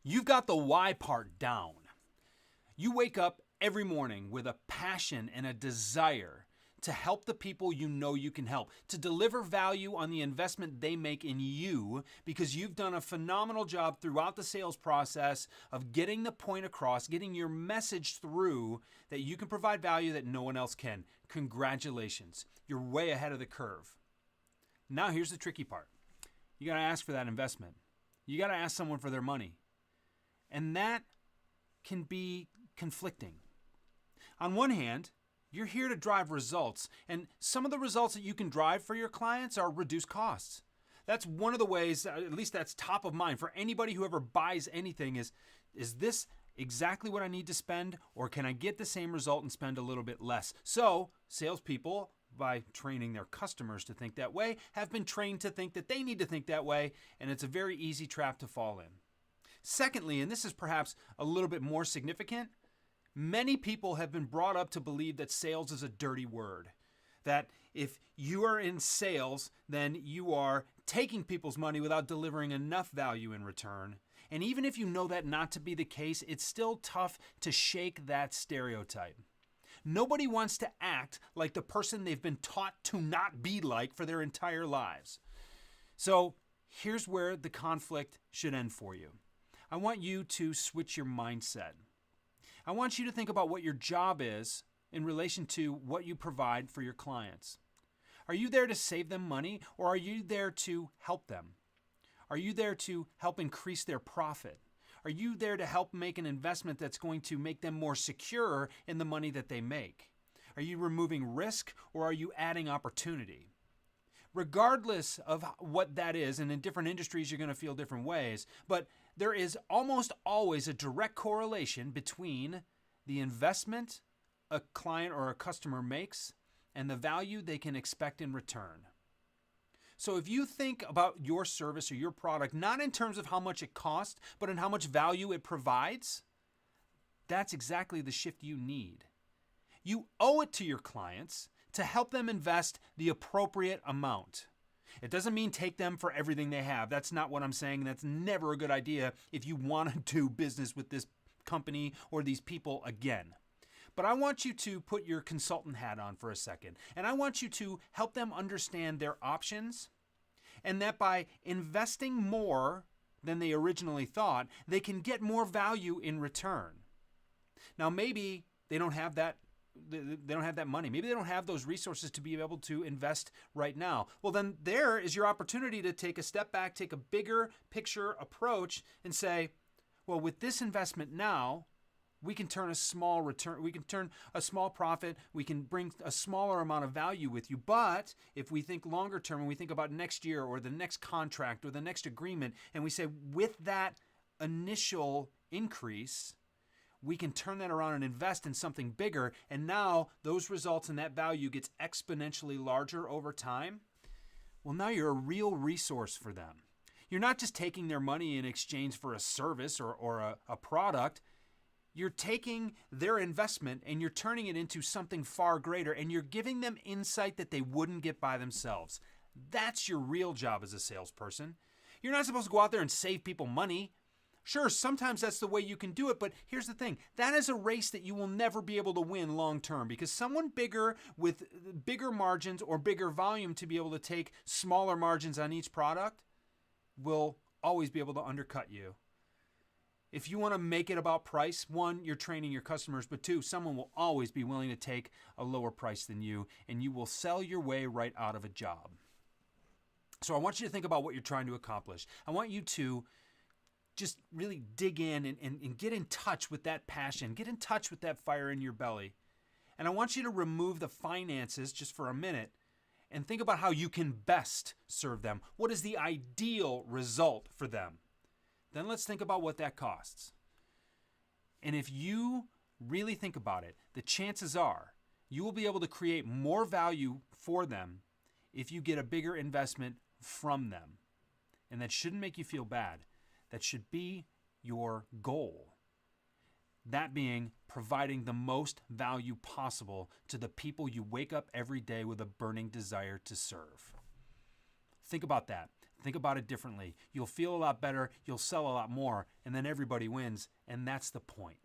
You've got the why part down. You wake up every morning with a passion and a desire to help the people you know you can help, to deliver value on the investment they make in you, because you've done a phenomenal job throughout the sales process of getting the point across, getting your message through that you can provide value that no one else can. Congratulations. You're way ahead of the curve. Now here's the tricky part. You got to ask for that investment. You got to ask someone for their money. And that can be conflicting. On one hand, you're here to drive results, and some of the results that you can drive for your clients are reduced costs. That's one of the ways, at least that's top of mind for anybody who ever buys anything is this exactly what I need to spend, or can I get the same result and spend a little bit less? So salespeople, by training their customers to think that way, have been trained to think that they need to think that way, and it's a very easy trap to fall in. Secondly, and this is perhaps a little bit more significant, many people have been brought up to believe that sales is a dirty word. That if you are in sales, then you are taking people's money without delivering enough value in return. And even if you know that not to be the case, it's still tough to shake that stereotype. Nobody wants to act like the person they've been taught to not be like for their entire lives. So here's where the conflict should end for you. I want you to switch your mindset. I want you to think about what your job is in relation to what you provide for your clients. Are you there to save them money, or are you there to help them? Are you there to help increase their profit? Are you there to help make an investment that's going to make them more secure in the money that they make? Are you removing risk, or are you adding opportunity? Regardless of what that is, and in different industries you're going to feel different ways, but there is almost always a direct correlation between the investment a client or a customer makes and the value they can expect in return. So if you think about your service or your product, not in terms of how much it costs, but in how much value it provides, that's exactly the shift you need. You owe it to your clients to help them invest the appropriate amount. It doesn't mean take them for everything they have. That's not what I'm saying. That's never a good idea if you want to do business with this company or these people again. But I want you to put your consultant hat on for a second, and I want you to help them understand their options, and that by investing more than they originally thought, they can get more value in return. Now, maybe they don't have that money. Maybe they don't have those resources to be able to invest right now. Well, then there is your opportunity to take a step back, take a bigger picture approach and say, well, with this investment now, we can turn a small return, we can turn a small profit, we can bring a smaller amount of value with you. But if we think longer term and we think about next year or the next contract or the next agreement, and we say with that initial increase, we can turn that around and invest in something bigger. And now those results and that value gets exponentially larger over time. Well, now you're a real resource for them. You're not just taking their money in exchange for a service or a product. You're taking their investment and you're turning it into something far greater, and you're giving them insight that they wouldn't get by themselves. That's your real job as a salesperson. You're not supposed to go out there and save people money. Sure, sometimes that's the way you can do it, but here's the thing. That is a race that you will never be able to win long term, because someone bigger with bigger margins or bigger volume to be able to take smaller margins on each product will always be able to undercut you. If you want to make it about price, one, you're training your customers, but two, someone will always be willing to take a lower price than you, and you will sell your way right out of a job. So I want you to think about what you're trying to accomplish. I want you to just really dig in and get in touch with that passion, get in touch with that fire in your belly. And I want you to remove the finances just for a minute and think about how you can best serve them. What is the ideal result for them? Then let's think about what that costs. And if you really think about it, the chances are you will be able to create more value for them if you get a bigger investment from them. And that shouldn't make you feel bad. That should be your goal. That being providing the most value possible to the people you wake up every day with a burning desire to serve. Think about that. Think about it differently. You'll feel a lot better, you'll sell a lot more, and then everybody wins, and that's the point.